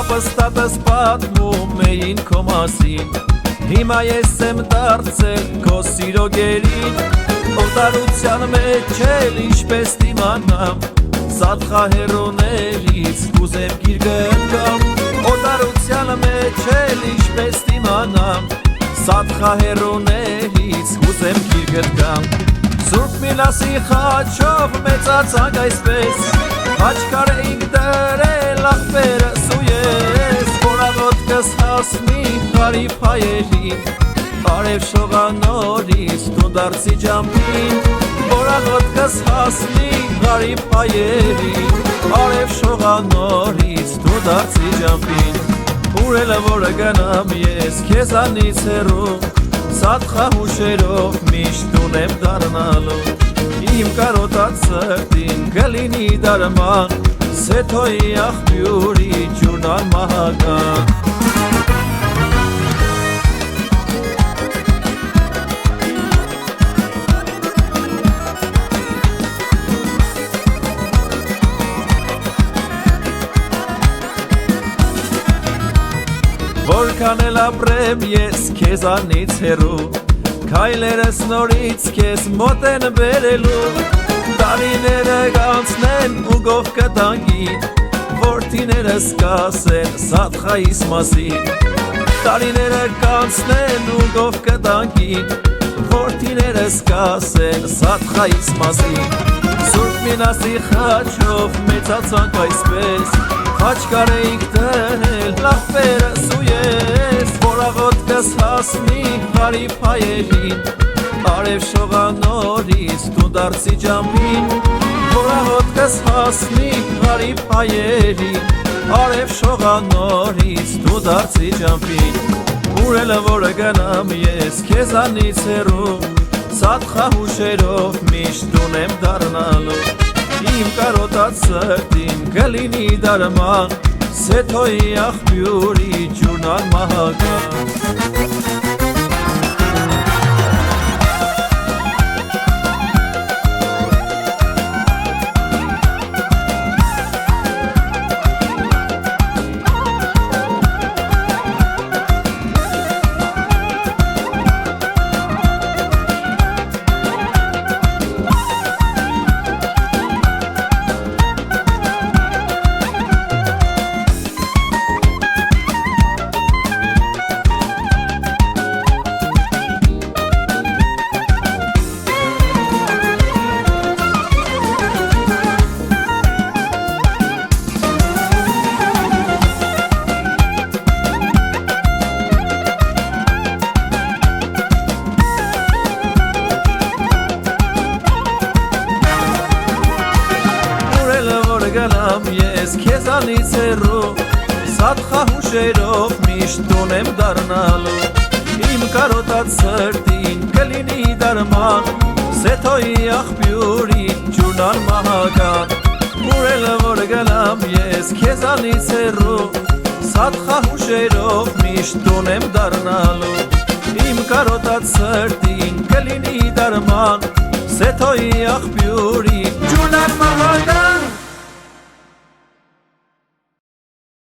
Պապս տատս պատմում էին քո մասին, հիմա ես եմ դարձել քո սիրո գերին, օտարության մեջ էլ ինչպես դիմանամ, սատխա հեռոներից կուզեմ գիր գնամ, օտարության մեջ էլ ինչպես դիմանամ, սատխա հեռոներից կուզեմ գիր գնամ, Սուրբ Միլասի խաչով մեծացանք այսպես, խաչքար էինք դրել աղբերս ու ես, Որաղոտքս հասնի հարիվ հայերին, արև շողանորից դու դարձի ջամփին, Որաղոտքս հասնի հարիվ հայերին, արև շողանորից դու դարձի ջամփին, Ուրելը որը գնամ ես քեզանից հեռու, Սատխա հուշերով միշտ ունեմ դառնալու, Իմ կարոտած սրտին կլինի դարման, Սեթոյի աղբյուրի ջուրնան մահական Որքան էլ ապրեմ ես քեզանից հեռու, Քայլերս նորից քեզ մոտ են բերելու, Տարիները կանցնեն ու գով կտանգին, Որդիներս կասեն Սատխայիս մասին, Տարիները կանցնեն ու գով կտանգին, Որդիներս կասեն Սատխայիս մասին, Սուրբ Միլասի խաչով մեծացանք այսպես, Խաչքար էինք դրել աղբերս ու ես, Որաղոտքս հասնի հարիվ հայերին, Արև շողանորից դու դարձի ջամփին, Որաղոտքս հասնի հարիվ հայերին, Արև շողանորից դու դարձի ջամփին, Ուրելը որը գնամ ես քեզանից հեռու, Սատխա հուշերով միշտ ունեմ դառնալու, Իմ կարոտած սրտին կլինի դարման, Սեթոյի աղբյուրի ջուրնան մահական Գնամ ես քեզանից հեռու, Սատխա հուշերով միշտ ունեմ դառնալու, Իմ կարոտած սրտին կլինի դարման, Սեթոյի աղբյուրի ջուրնան մահական, Ուրելը որ գնամ ես քեզանից հեռու, Սատխա հուշերով միշտ ունեմ դառնալու, Իմ կարոտած սրտին կլինի դարման, Սեթոյի աղբյուրի ջուրնան մահական